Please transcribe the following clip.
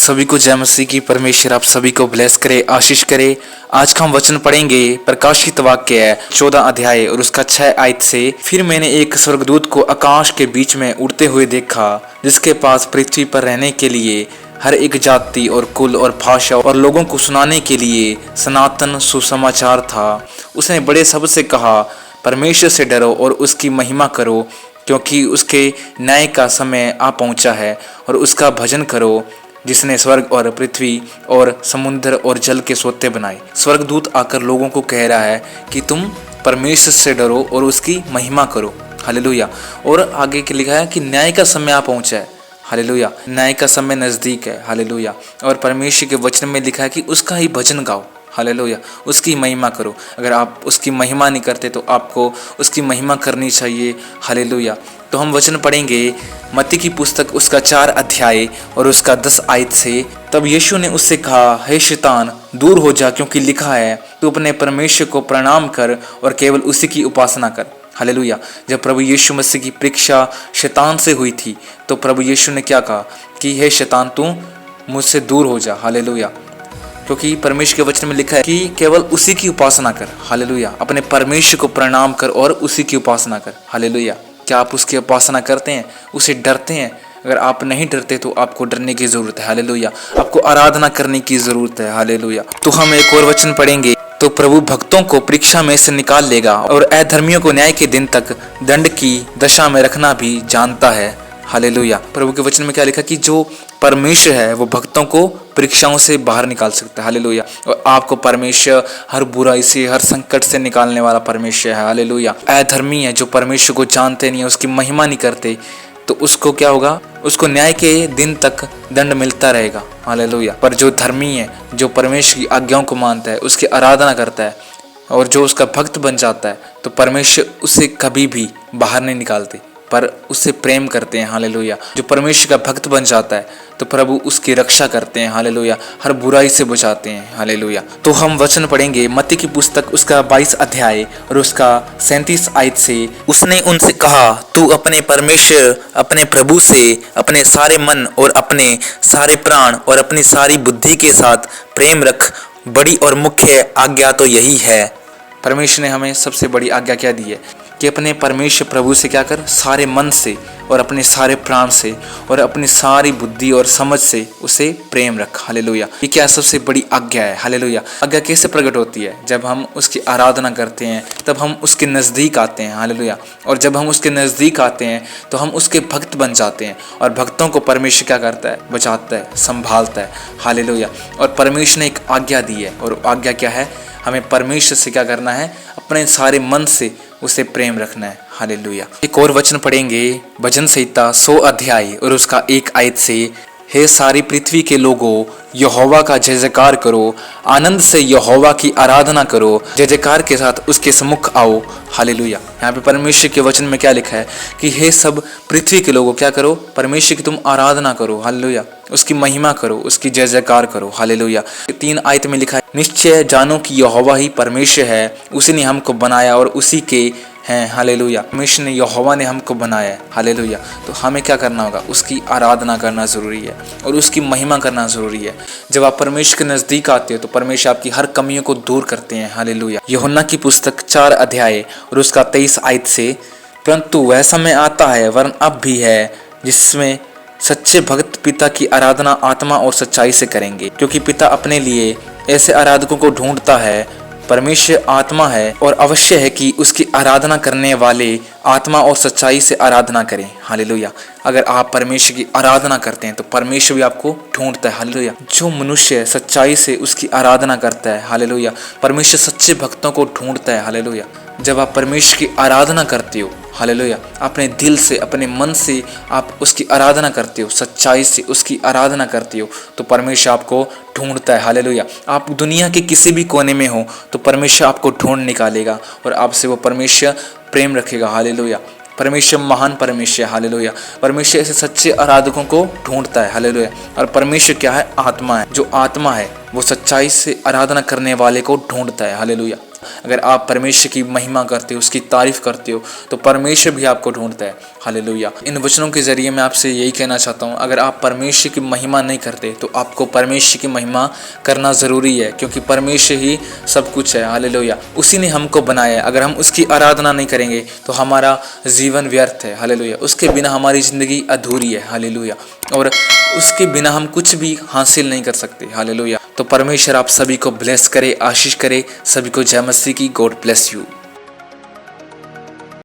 सभी को जय मसीह की। परमेश्वर आप सभी को ब्लेस करे, आशीष करे। आज का हम वचन पढ़ेंगे, प्रकाशित वाक्य है 14 अध्याय और उसका 6 आयत से। फिर मैंने एक स्वर्गदूत को आकाश के बीच में उड़ते हुए देखा, जिसके पास पृथ्वी पर रहने के लिए हर एक जाति और कुल और भाषा और लोगों को सुनाने के लिए सनातन सुसमाचार था। उसने बड़े शब्द से कहा, परमेश्वर से डरो और उसकी महिमा करो, क्योंकि उसके न्याय का समय आ पहुंचा है। और उसका भजन करो, जिसने स्वर्ग और पृथ्वी और समुद्र और जल के सोते बनाए। स्वर्गदूत आकर लोगों को कह रहा है कि तुम परमेश्वर से डरो और उसकी महिमा करो। हालेलुया। और आगे के लिखा है कि न्याय का समय आ पहुंचा है। हालेलुया। न्याय का समय नज़दीक है। हालेलुया। और परमेश्वर के वचन में लिखा है कि उसका ही भजन गाओ। हालेलुया। उसकी महिमा करो। अगर आप उसकी महिमा नहीं करते तो आपको उसकी महिमा करनी चाहिए। हालेलुया। तो हम वचन पढ़ेंगे मत्ती की पुस्तक उसका 4 अध्याय और उसका 10 आयत से। तब यीशु ने उससे कहा, हे शैतान, दूर हो जा, क्योंकि लिखा है, तू अपने परमेश्वर को प्रणाम कर और केवल उसी की उपासना कर। हालेलुया। जब प्रभु यीशु मसीह की परीक्षा शैतान से हुई थी तो प्रभु यीशु ने क्या कहा कि हे शैतान, तू मुझसे दूर हो जा। हालेलुया। क्योंकि परमेश्वर के वचन में लिखा है कि केवल उसी की उपासना कर। हालेलुया। अपने परमेश्वर को प्रणाम कर और उसी की उपासना कर। हालेलुया। क्या आप उसकी उपासना करते हैं? उसे डरते हैं? अगर आप नहीं डरते तो आपको डरने की जरूरत है। हालेलुया। आपको आराधना करने की जरूरत है। हालेलुया। तो हम एक और वचन पढ़ेंगे, तो प्रभु भक्तों को परीक्षा में से निकाल लेगा और अधर्मियों को न्याय के दिन तक दंड की दशा में रखना भी जानता है। हालेलुया। प्रभु के वचन में क्या लिखा कि जो परमेश्वर है वो भक्तों को परीक्षाओं से बाहर निकाल सकता है। हालेलुया। और आपको परमेश्वर हर बुराई से, हर संकट से निकालने वाला परमेश्वर है। हालेलुया। अधर्मी है जो परमेश्वर को जानते नहीं है, उसकी महिमा नहीं करते, तो उसको क्या होगा? उसको न्याय के दिन तक दंड मिलता रहेगा। हालेलुया। पर जो धर्मी है, जो परमेश्वर की आज्ञाओं को मानता है, उसकी आराधना करता है और जो उसका भक्त बन जाता है, तो परमेश्वर उसे कभी भी बाहर नहीं निकालते, पर उससे प्रेम करते हैं। हालेलुया। जो परमेश्वर का भक्त बन जाता है तो प्रभु उसकी रक्षा करते हैं। हालेलुया। हर बुराई से बचाते हैं। हालेलुया। तो हम वचन पढ़ेंगे मत्ती की पुस्तक उसका 22 अध्याय और उसका 37 आयत से। उसने उनसे कहा, तू अपने परमेश्वर अपने प्रभु से अपने सारे मन और अपने सारे प्राण और अपनी सारी बुद्धि के साथ प्रेम रख। बड़ी और मुख्य आज्ञा तो यही है। परमेश्वर ने हमें सबसे बड़ी आज्ञा क्या दी है कि अपने परमेश्वर प्रभु से क्या कर? सारे मन से और अपने सारे प्राण से और अपनी सारी बुद्धि और समझ से उसे प्रेम रख। हालेलुया। ये क्या सबसे बड़ी आज्ञा है। हालेलुया। आज्ञा कैसे प्रकट होती है? जब हम उसकी आराधना करते हैं तब हम उसके नज़दीक आते हैं। हालेलुया। और जब हम उसके नज़दीक आते हैं तो हम उसके भक्त बन जाते हैं और भक्तों को परमेश्वर क्या करता है? बचाता है, संभालता है। हालेलुया। और परमेश्वर ने एक आज्ञा दी है और आज्ञा क्या है? हमें परमेश्वर से क्या करना है? अपने सारे मन से उसे प्रेम रखना है। हालेलुया। एक और वचन पढ़ेंगे भजन संहिता 100 अध्याय और उसका 1 आयत से। हे सारी पृथ्वी के लोगों, यहोवा का जय जयकार करो, आनंद से यहोवा की आराधना करो, जय जयकार के साथ उसके सम्मुख आओ। हालेलुया। यहाँ पे परमेश्वर के वचन में क्या लिखा है कि हे सब पृथ्वी के लोगों, क्या करो? परमेश्वर की तुम आराधना करो। हालेलुया। उसकी महिमा करो, उसकी जय जयकार करो। हालेलुया। 3 आयत में लिखा है, निश्चय जानो कि यहोवा ही परमेश्वर है, उसी ने हमको बनाया और उसी के हैं। हालेलुया। परमेश्वर ने, यहोवा ने हमको बनाया है। हालेलुया। तो हमें क्या करना होगा? उसकी आराधना करना ज़रूरी है और उसकी महिमा करना ज़रूरी है। जब आप परमेश्वर के नज़दीक आते हो तो परमेश्वर आपकी हर कमियों को दूर करते हैं। हालेलुया। यूहन्ना की पुस्तक 4 अध्याय और उसका 23 आयत से। परंतु वह समय आता है, वरन अब भी है, जिसमें सच्चे भक्त पिता की आराधना आत्मा और सच्चाई से करेंगे, क्योंकि पिता अपने लिए ऐसे आराधकों को ढूंढता है। परमेश्वर आत्मा है और अवश्य है कि उसकी आराधना करने वाले आत्मा और सच्चाई से आराधना करें। हालेलुया। अगर आप परमेश्वर की आराधना करते हैं तो परमेश्वर भी आपको ढूंढता है। हालेलुया। जो मनुष्य सच्चाई से उसकी आराधना करता है, हालेलुया, परमेश्वर सच्चे भक्तों को ढूंढता है। हालेलुया। जब आप परमेश्वर की आराधना करते हो, हालेलुया, अपने दिल से, अपने मन से आप उसकी आराधना करते हो, सच्चाई से उसकी आराधना करते हो, तो परमेश्वर आपको ढूंढता है। हालेलुया। आप दुनिया के किसी भी कोने में हो तो परमेश्वर आपको ढूंढ निकालेगा और आपसे वो परमेश्वर प्रेम रखेगा। हालेलुया। परमेश्वर महान परमेश्वर। हालेलुया। परमेश्वर ऐसे सच्चे आराधकों को ढूंढता है। हालेलुया। और परमेश्वर क्या है? आत्मा है। जो आत्मा है वो सच्चाई से आराधना करने वाले को ढूंढता है। हालेलुया। अगर आप परमेश्वर की महिमा करते हो, उसकी तारीफ करते हो, तो परमेश्वर भी आपको ढूंढता है। हालेलुया। इन वचनों के जरिए मैं आपसे यही कहना चाहता हूँ, अगर आप परमेश्वर की महिमा नहीं करते तो आपको परमेश्वर की महिमा करना ज़रूरी है, क्योंकि परमेश्वर ही सब कुछ है। हालेलुया। उसी ने हमको बनाया है। अगर हम उसकी आराधना नहीं करेंगे तो हमारा जीवन व्यर्थ है। हालेलुया। उसके बिना हमारी ज़िंदगी अधूरी है। हालेलुया। और उसके बिना हम कुछ भी हासिल नहीं कर सकते। हालेलुया। तो परमेश्वर आप सभी को ब्लेस करे, आशीष करे। सभी को जय मसीह की। God bless you.